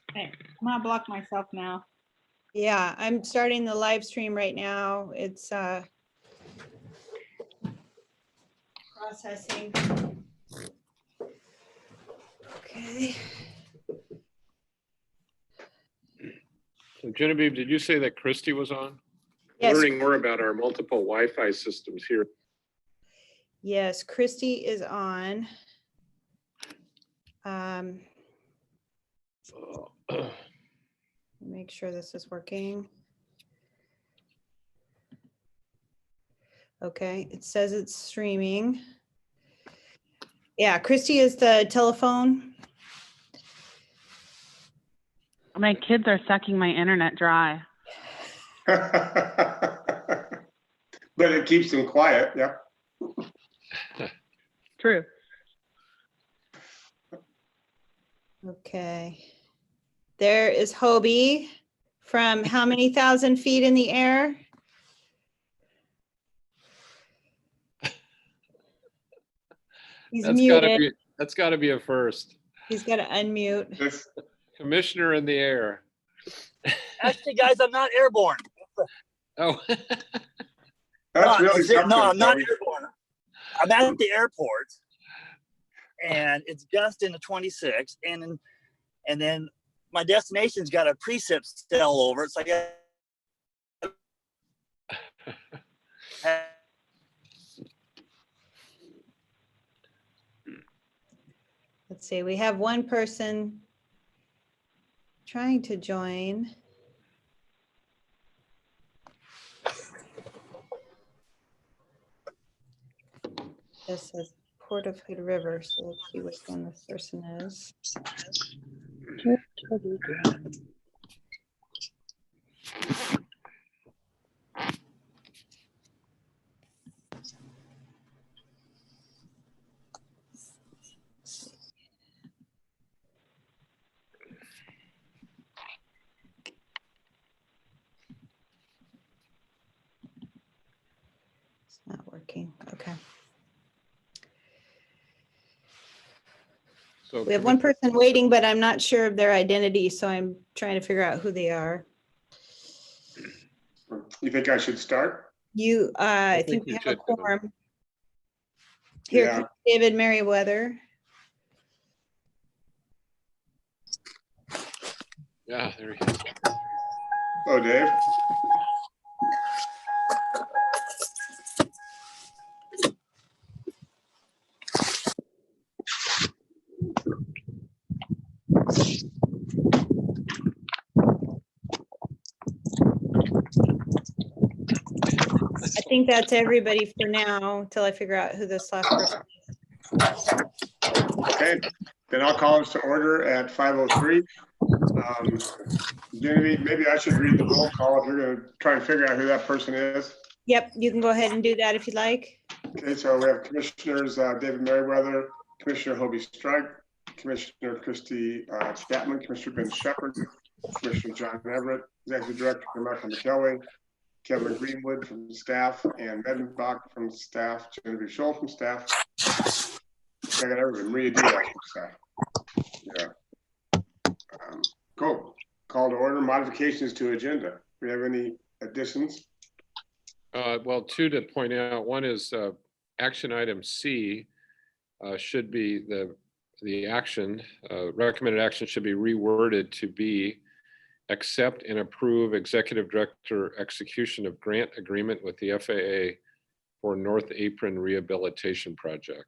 Okay, I'm gonna block myself now. Yeah, I'm starting the live stream right now. It's processing. Okay. So Genevieve, did you say that Christy was on? Yes, Learning more about our multiple Wi-Fi systems here. yes, Christy is on. Make sure this is working. Okay, it says it's streaming. Yeah, Christy is the telephone. My kids are sucking my internet dry. But it keeps them quiet, yeah. True. Okay. There is Hobie from how many thousand feet in the air? He's muted. That's gotta be a first. He's got to unmute. This, Commissioner in the air. Actually, guys, I'm not airborne. Oh, that's really something. No, I'm not Toby. airborne. I'm at the airport, and it's gust in the 26, and then my destination's got a precip cell over it. So Let's see, we have one person trying to join. This says Port of Hood River, so let's see which one this person is. It's not working. Okay. so We have one person waiting, but I'm not sure of their identity, so I'm trying to figure out who they are. You think I should start? You, I think think we you have a should, Dylan. quorum. Here Yeah. comes David Merriweather. Yeah, there he is. Hello, Dave. I think that's everybody for now until I figure out who this last person is. Okay, then I'll call us to order at 5:03. Genevieve, maybe I should read the roll call if you're going to try and figure out who that person is. Yep, you can go ahead and do that if you'd like. Okay, so we have Commissioners David Merriweather, Commissioner Hobie Strike, Commissioner Christy Chapman, Commissioner Ben Shepherd, Commissioner John Everett, Executive Director Michael McKelway, Kevin Greenwood from staff, and Medenbach from staff, Genevieve Scholl from staff. I got everybody, Maria Diaz from staff. Yeah. Cool. Call to order, modifications to agenda. Do we have any additions? Well, two to point out. One is action item C should be the action, recommended action should be reworded to be accept and approve executive director execution of grant agreement with the FAA for North Apron Rehabilitation Project.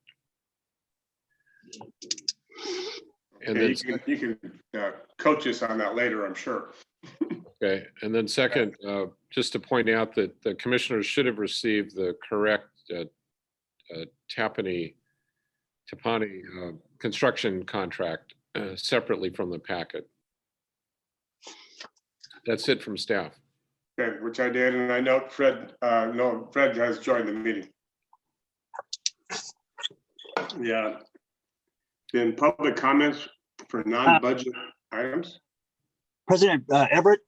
And Okay, then you can coach us on that later, I'm sure. okay, and then second, just to point out that the commissioners should have received the correct Tapani construction contract separately from the packet. That's it from staff. Okay, which I did, and I note Fred, Fred has joined the meeting. Yeah. Then public comments for non-budget items. President Everett,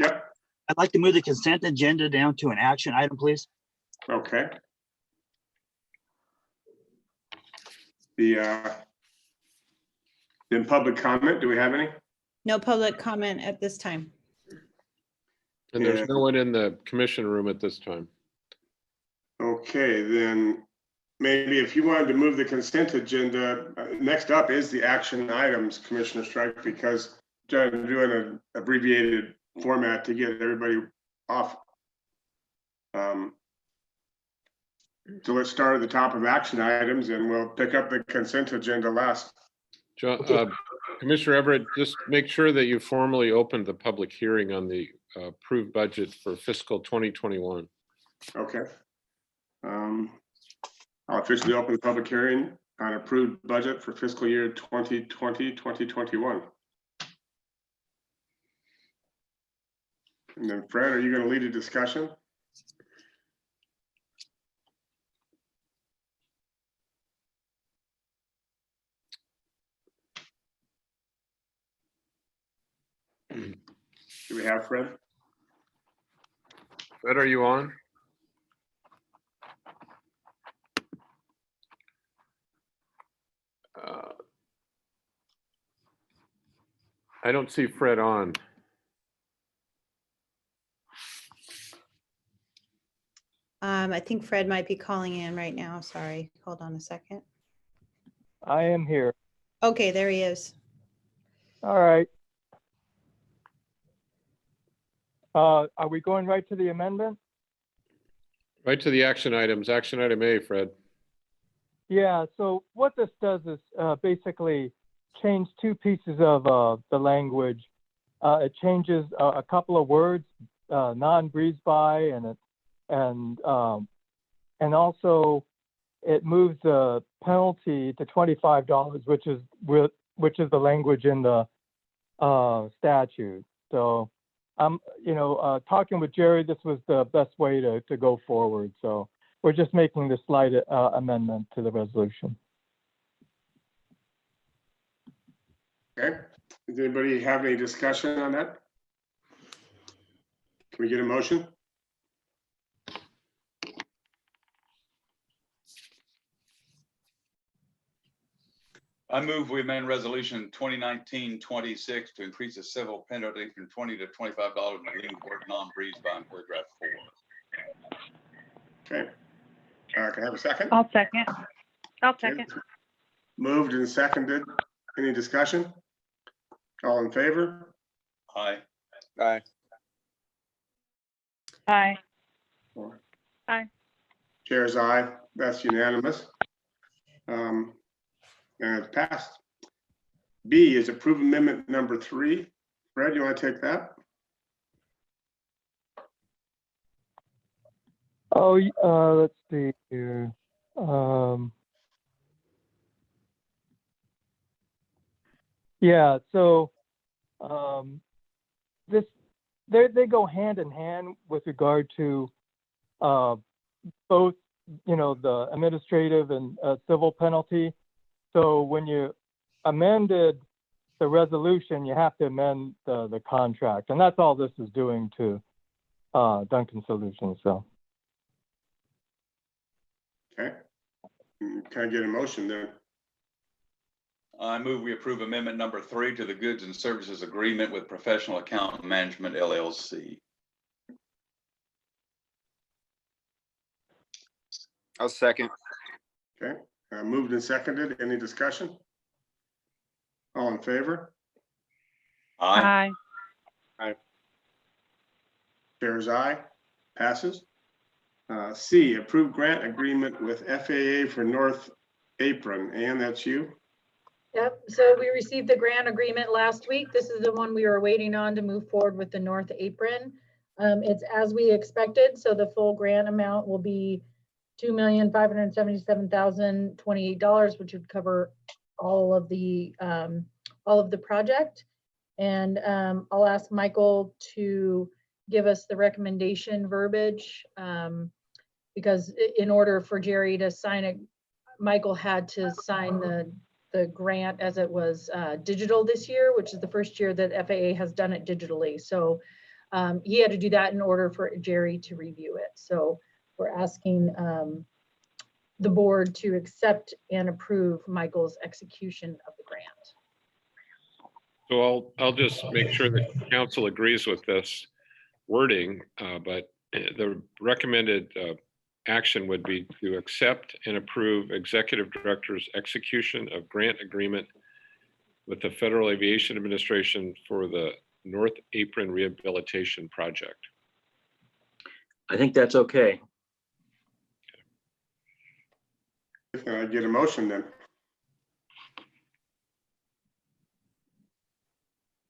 Yep, I'd like to move the consent agenda down to an action item, please. okay. Then public comment, do we have any? No public comment at this time. And there's Yeah. no one in the commission room at this time. Okay, then maybe if you wanted to move the consent agenda, next up is the action items, Commissioner Strike, because trying to do an abbreviated format to get everybody off. So let's start at the top of action items and we'll pick up the consent agenda last. Commissioner Everett, just make sure that you formally opened the public hearing on the approved budget for fiscal 2021. Okay. I'll officially open the public hearing on approved budget for fiscal year 2020, 2021. And then Fred, are you going to lead a discussion? Do we have Fred? Fred, are you on? I don't see Fred on. I think Fred might be calling in right now. Sorry. Hold on a second. I am here. Okay, there he is. All right. Are we going right to the amendment? Right to the action items. Action item A, Fred. Yeah, so what this does is basically change two pieces of the language. It changes a couple of words, non-breeze by, and also it moves the penalty to $25, which is the language in the statute. So I'm, talking with Jerry, this was the best way to go forward. So we're just making the slight amendment to the resolution. Okay. Does anybody have any discussion on that? Can we get a motion? I move we amend resolution 2019-26 to increase the civil penalty from $20 to $25 in the court non-breeze by in paragraph 4. Okay. Can I have a second? I'll second. Okay. Moved and seconded. Any discussion? All in favor? Aye. Aye. Aye. Chair's aye. That's unanimous. And it's passed. B is approve amendment number 3. Fred, you want to take that? Oh, let's see here. Yeah, so they go hand in hand with regard to both, the administrative and civil penalty. So when you amended the resolution, you have to amend the contract, and that's all this is doing to Duncan Solutions. So. Okay. Can I get a motion then? I move we approve amendment number 3 to the goods and services agreement with Professional Account Management LLC. I'll second. Okay. Moved and seconded. Any discussion? All in favor? Aye. Aye. Chair's aye. Passes. C, approve grant agreement with FAA for North Apron. Ann, that's you? Yep, so we received the grant agreement last week. This is the one we were waiting on to move forward with the North Apron. It's as we expected, so the full grant amount will be $2,577,028, which would cover all of the project. And I'll ask Michael to give us the recommendation verbiage, because in order for Jerry to sign it, Michael had to sign the grant as it was digital this year, which is the first year that FAA has done it digitally. So he had to do that in order for Jerry to review it. So we're asking the board to accept and approve Michael's execution of the grant. So I'll just make sure that council agrees with this wording, but the recommended action would be to accept and approve executive director's execution of grant agreement with the Federal Aviation Administration for the North Apron Rehabilitation Project. I think that's okay. Can I get a motion then?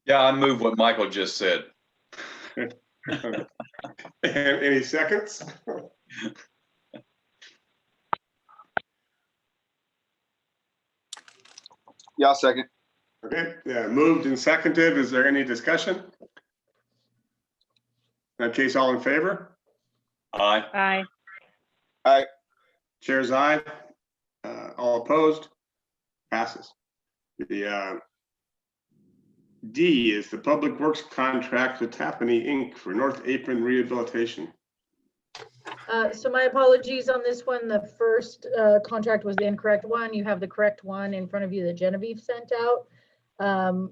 Yeah, I move what Michael just said. Any seconds? Yeah, I'll second. Okay, yeah, moved and seconded. Is there any discussion? In that case, all in favor? Aye. Aye. Chair's aye. All opposed? Passes. The D is the Public Works contract with Tapani Inc. for North Apron Rehabilitation. So my apologies on this one. The first contract was the incorrect one. You have the correct one in front of you that Genevieve sent out.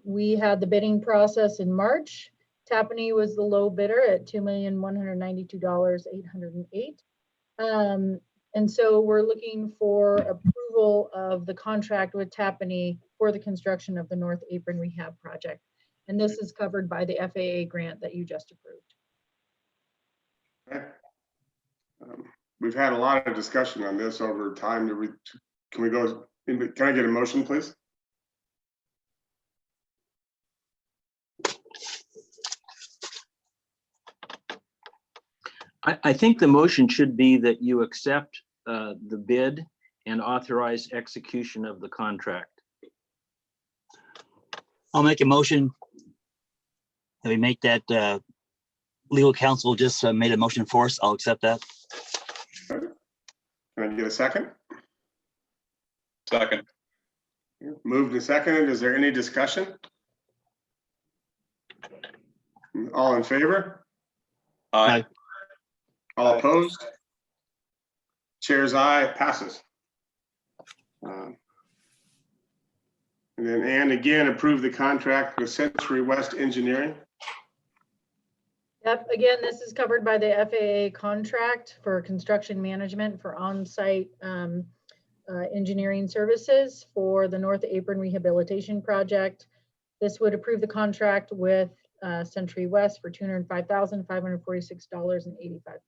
We had the bidding process in March. Tapani was the low bidder at $2,192,808. And so we're looking for approval of the contract with Tapani for the construction of the North Apron Rehab Project. And this is covered by the FAA grant that you just approved. Okay. We've had a lot of discussion on this over time. Can we go, can I get a motion, please? I think the motion should be that you accept the bid and authorize execution of the contract. I'll make a motion that we make that legal counsel just made a motion for us. I'll accept that. Can I get a second? Second. Moved and seconded. Is there any discussion? All in favor? Aye. All opposed? Chair's aye, passes. And then, and again, approve the contract with Century West Engineering. Yep, again, this is covered by the FAA contract for construction management for on-site engineering services for the North Apron Rehabilitation Project. This would approve the contract with Century West for $205,546.85.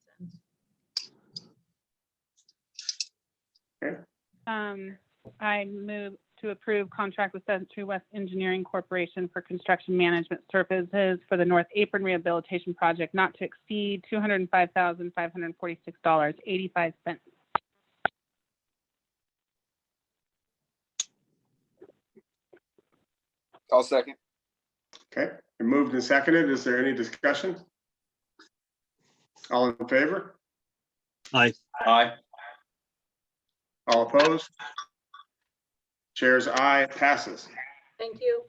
I move to approve contract with Century West Engineering Corporation for construction management services for the North Apron Rehabilitation Project not to exceed $205,546.85. I'll second. Okay, and moved and seconded. Is there any discussion? All in favor? Aye. Aye. All opposed? Chair's aye, passes. Thank you.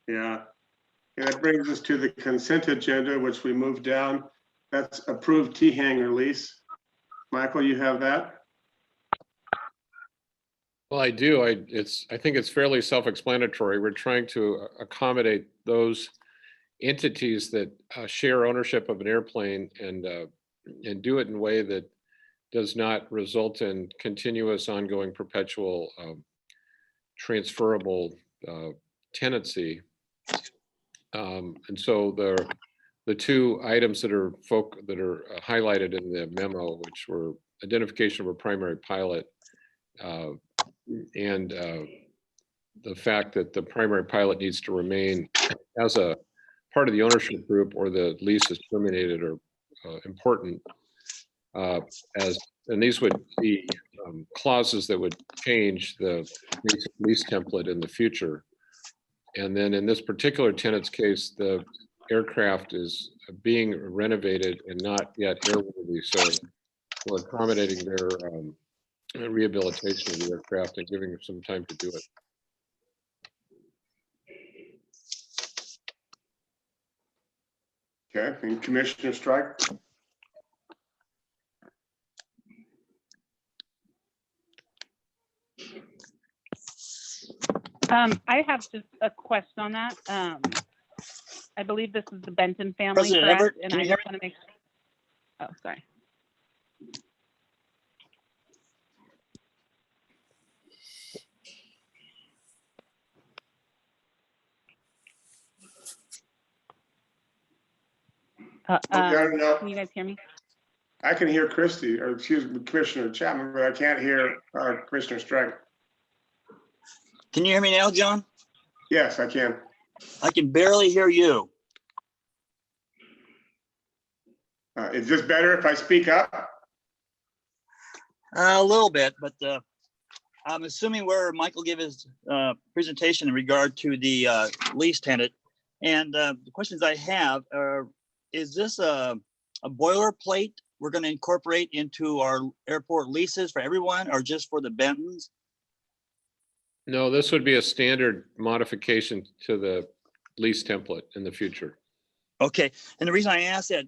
Yeah. And that brings us to the consent agenda, which we moved down. That's approved T-hanger lease. Michael, you have that? Well, I do. I think it's fairly self-explanatory. We're trying to accommodate those entities that share ownership of an airplane and do it in a way that does not result in continuous, ongoing, perpetual, transferable tenancy. And so the two items that are highlighted in the memo, which were identification of a primary pilot and the fact that the primary pilot needs to remain as a part of the ownership group or the lease is terminated are important. And these would be clauses that would change the lease template in the future. And then in this particular tenant's case, the aircraft is being renovated and not yet airworthy. So we're accommodating their rehabilitation of the aircraft and giving them some time to do it. Okay, and Commissioner Strike? I have just a question on that. I believe this is the Benton family, President correct? Everett, And can I you hear just want to make. Oh, sorry. No, Can you guys hear me? I can hear Christie, or excuse me, Commissioner Chapman, but I can't hear Commissioner Strike. Can you hear me now, John? Yes, I can. I can barely hear you. Is this better if I speak up? A little bit, but I'm assuming where Michael gave his presentation in regard to the lease tenant. And the questions I have are, is this a boilerplate we're going to incorporate into our airport leases for everyone or just for the Bentons? No, this would be a standard modification to the lease template in the future. Okay, and the reason I asked that,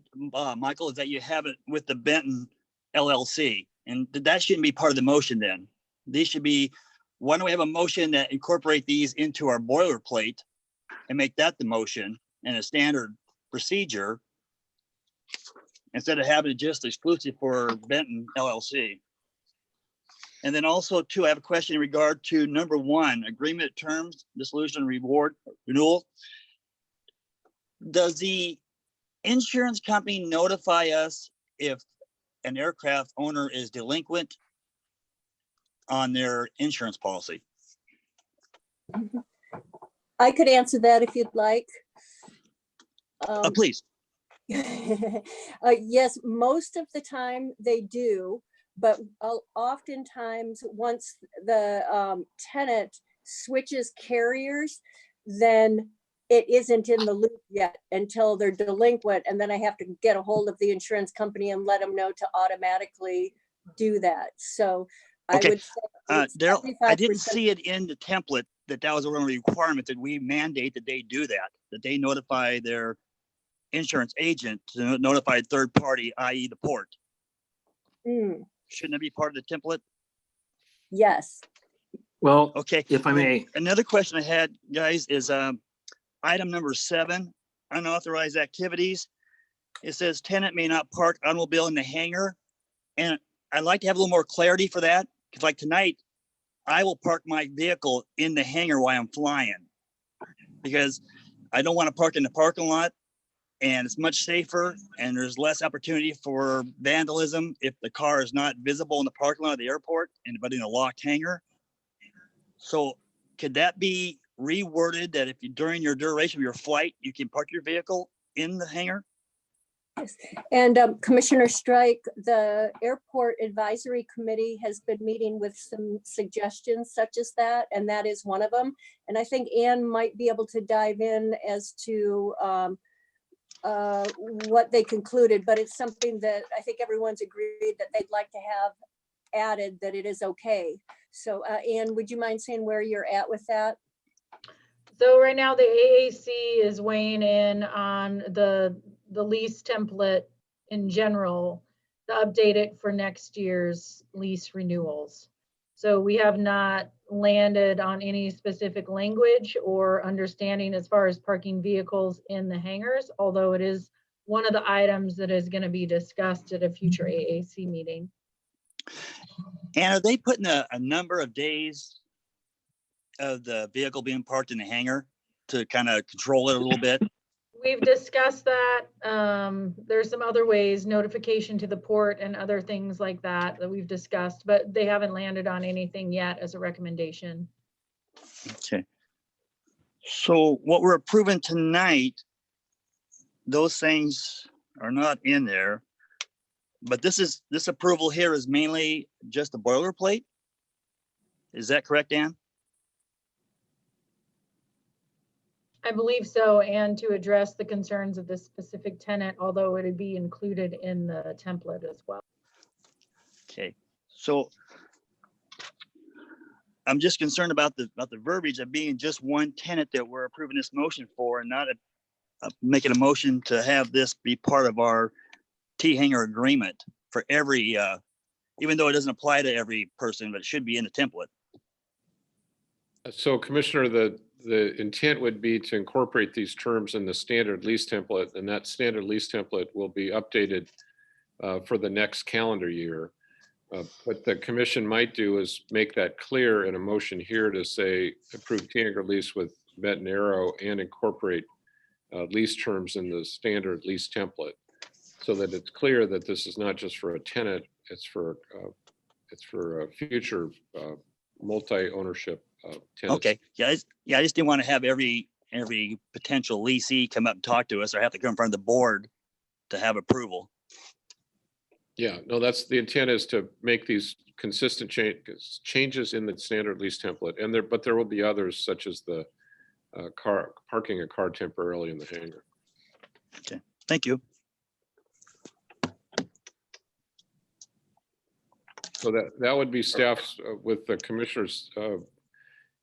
Michael, is that you have it with the Benton LLC, and that shouldn't be part of the motion then. These should be, why don't we have a motion that incorporate these into our boilerplate and make that the motion and a standard procedure instead of having it just exclusive for Benton LLC. And then also too, I have a question in regard to number 1, agreement terms, dissolution, reward, renewal. Does the insurance company notify us if an aircraft owner is delinquent on their insurance policy? I could answer that if you'd like. Please. Yes, most of the time they do, but oftentimes once the tenant switches carriers, then it isn't in the loop yet until they're delinquent. And then I have to get a hold of the insurance company and let them know to automatically do that. So Okay. I would say Daryl, I didn't 75%. see it in the template that was one of the requirements that we mandate that they do that they notify their insurance agent to notify a third party, i.e. the port. Shouldn't it be part of the template? Yes. Well, okay. If I may. Another question I had, guys, is item number 7, unauthorized activities. It says tenant may not park automobile in the hangar. And I'd like to have a little more clarity for that. Because like tonight, I will park my vehicle in the hangar while I'm flying. Because I don't want to park in the parking lot. And it's much safer and there's less opportunity for vandalism if the car is not visible in the parking lot of the airport but in a locked hangar. So could that be reworded that if you, during your duration of your flight, you can park your vehicle in the hangar? Yes. And Commissioner Strike, the Airport Advisory Committee has been meeting with some suggestions such as that, and that is one of them. And I think Ann might be able to dive in as to what they concluded, but it's something that I think everyone's agreed that they'd like to have added, that it is okay. So Ann, would you mind saying where you're at with that? So right now the AAC is weighing in on the lease template in general, to update it for next year's lease renewals. So we have not landed on any specific language or understanding as far as parking vehicles in the hangars, although it is one of the items that is going to be discussed at a future AAC meeting. And are they putting a number of days of the vehicle being parked in the hangar to kind of control it a little bit? We've discussed that. There's some other ways, notification to the port and other things like that we've discussed, but they haven't landed on anything yet as a recommendation. Okay. So what we're approving tonight, those things are not in there, but this approval here is mainly just a boilerplate. Is that correct, Ann? I believe so, and to address the concerns of this specific tenant, although it'd be included in the template as well. Okay, so I'm just concerned about the verbiage of being just one tenant that we're approving this motion for, and not making a motion to have this be part of our T-hanger agreement for every, even though it doesn't apply to every person, but it should be in the template. So Commissioner, the intent would be to incorporate these terms in the standard lease template, and that standard lease template will be updated for the next calendar year. What the commission might do is make that clear in a motion here to say approve T-Anchor lease with Benton Arrow and incorporate lease terms in the standard lease template, so that it's clear that this is not just for a tenant, it's for a future multi-ownership tenants. Okay, yeah, I just didn't want to have every potential leasee come up and talk to us or have to come in front of the board to have approval. Yeah, no, that's the intent, is to make these consistent changes in the standard lease template, but there will be others, such as the parking a car temporarily in the hangar. Okay, thank you. So that would be staff's, with the commissioner's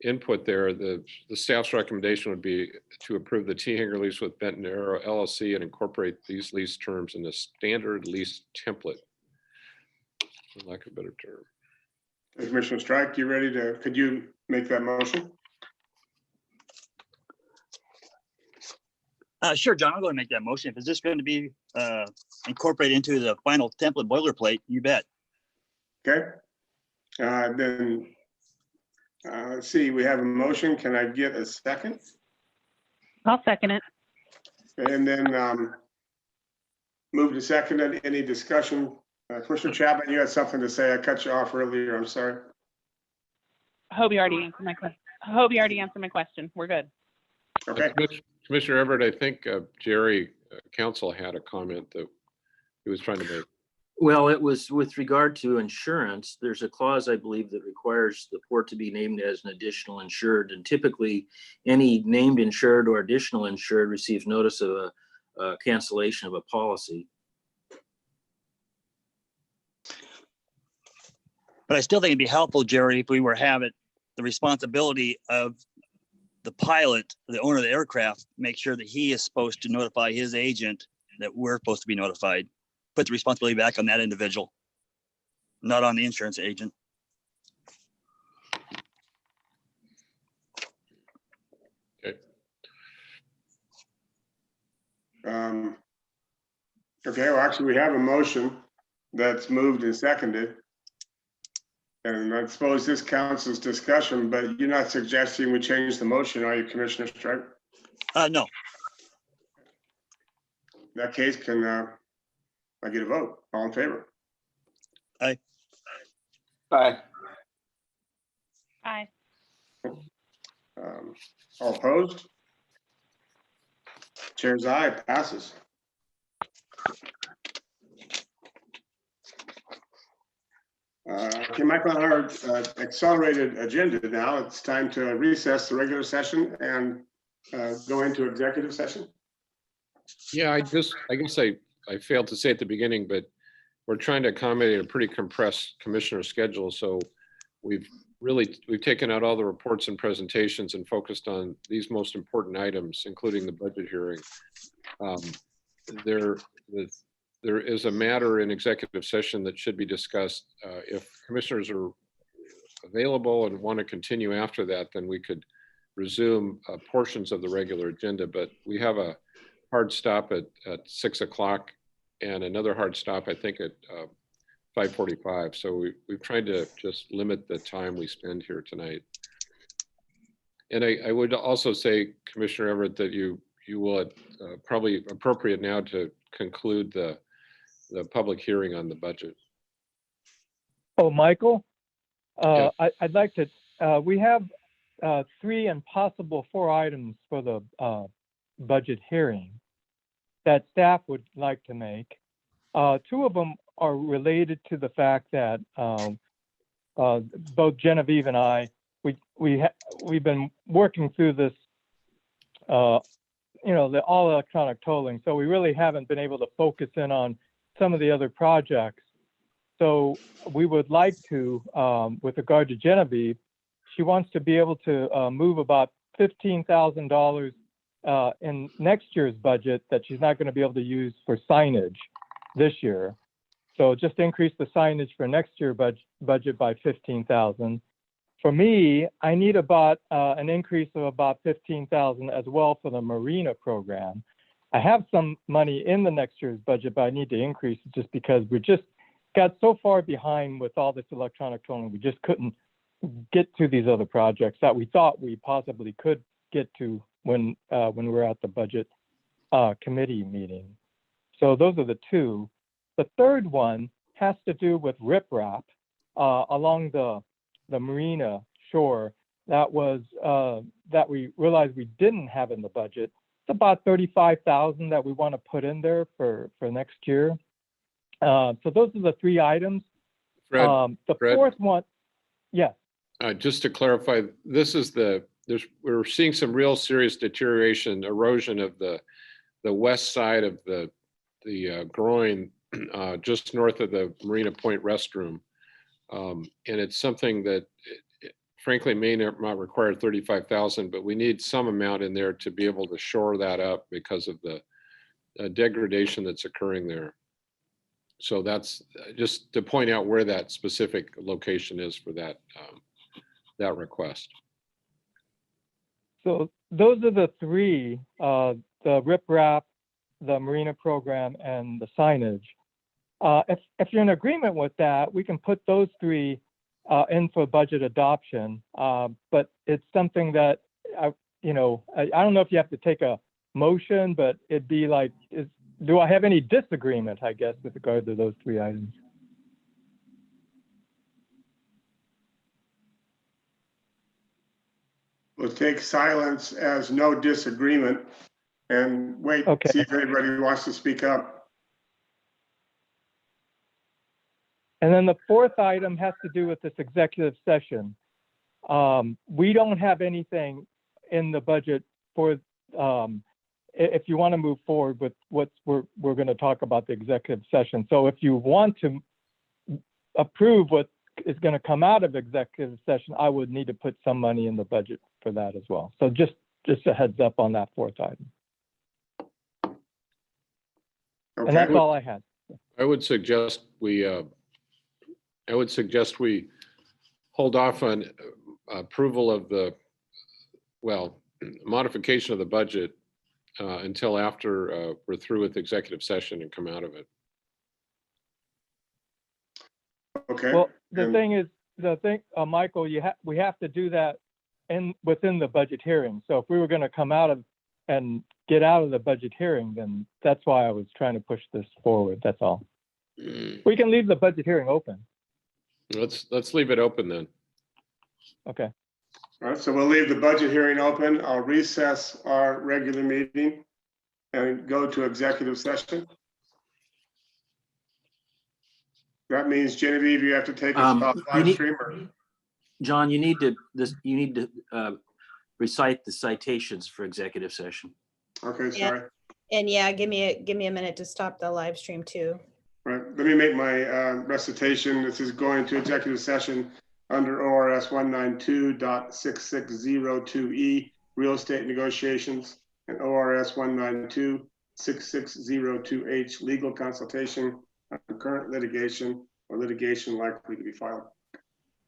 input there, the staff's recommendation would be to approve the T-Hangar lease with Benton Arrow LLC and incorporate these lease terms in the standard lease template, for lack of a better term. Commissioner Strike, you ready to, could you make that motion? Sure, John, I'll go and make that motion. If it's just going to be incorporated into the final template boilerplate, you bet. Okay. Then, let's see, we have a motion. Can I get a second? I'll second it. And then move to second. Any discussion? Commissioner Chapman, you had something to say. I cut you off earlier. I'm sorry. I hope you already answered my question. I hope you already answered my question. We're good. Okay. Commissioner Everett, I think Jerry Council had a comment that he was trying to make. Well, it was with regard to insurance. There's a clause, I believe, that requires the port to be named as an additional insured. And typically, any named insured or additional insured receives notice of a cancellation of a policy. But I still think it'd be helpful, Jerry, if we were having the responsibility of the pilot, the owner of the aircraft, make sure that he is supposed to notify his agent that we're supposed to be notified. Put the responsibility back on that individual, not on the insurance agent. Okay. Okay, well, actually, we have a motion that's moved and seconded. And I suppose this counts as discussion, but you're not suggesting we change the motion, are you, Commissioner Strike? No. In that case, can I get a vote? All in favor? Aye. Aye. Aye. All opposed? Chair's aye, passes. Okay, Michael, on our accelerated agenda now, it's time to recess the regular session and go into executive session. Yeah, I guess I failed to say at the beginning, but we're trying to accommodate a pretty compressed commissioner schedule. So we've taken out all the reports and presentations and focused on these most important items, including the budget hearing. There is a matter in executive session that should be discussed. If commissioners are available and want to continue after that, then we could resume portions of the regular agenda, but we have a hard stop at 6 o'clock and another hard stop, I think, at 5:45. So we've tried to just limit the time we spend here tonight. And I would also say, Commissioner Everett, that you will probably appropriate now to conclude the public hearing on the budget. Oh, Michael, Yes. I'd like to, we have 3 and possible 4 items for the budget hearing that staff would like to make. 2 of them are related to the fact that both Genevieve and I, we've been working through this, the all electronic tolling. So we really haven't been able to focus in on some of the other projects. So we would like to, with regard to Genevieve, she wants to be able to move about $15,000 in next year's budget that she's not going to be able to use for signage this year. So just increase the signage for next year budget by $15,000. for me, I need about an increase of about 15,000 as well for the Marina program. I have some money in the next year's budget, but I need to increase it just because we just got so far behind with all this electronic tolling. We just couldn't get to these other projects that we thought we possibly could get to when we were at the budget committee meeting. So those are the two. The third one has to do with riprap along the Marina shore. That was that we realized we didn't have in the budget. It's about 35,000 that we want to put in there for next year. So those are the three items. Fred, The Fred? fourth one, yes. Just to clarify, this is we're seeing some real serious deterioration, erosion of the west side of the groin, just north of the Marina Point restroom. And it's something that frankly may not require 35,000, but we need some amount in there to be able to shore that up because of the degradation that's occurring there. So that's just to point out where that specific location is for that request. So those are the three, the riprap, the Marina program, and the signage. If you're in agreement with that, we can put those three in for budget adoption. But it's something that, I don't know if you have to take a motion, but it'd be like, do I have any disagreement, I guess, with regard to those three items? We'll take silence as no disagreement and wait, Okay. see if anybody wants to speak up. And then the fourth item has to do with this executive session. We don't have anything in the budget for, if you want to move forward with what we're going to talk about the executive session. So if you want to approve what is going to come out of executive session, I would need to put some money in the budget for that as well. So just a heads up on that fourth item. Okay. And that's all I had. I would suggest we hold off on approval of the, modification of the budget until after we're through with executive session and come out of it. Okay. Well, the And- thing is, Michael, we have to do that within the budget hearing. So if we were going to come out of and get out of the budget hearing, then that's why I was trying to push this forward. That's all. We can leave the budget hearing open. Let's leave it open then. Okay. All right, so we'll leave the budget hearing open. I'll recess our regular meeting and go to executive session. That means, Genevieve, you have to take us off You live need- stream or? John, you need to recite the citations for executive session. Okay, Yeah. sorry. And yeah, give me a minute to stop the live stream too. Right, let me make my recitation. This is going to executive session under ORS 192.6602E, real estate negotiations, and ORS 192.6602H, legal consultation on current litigation or litigation likely to be filed.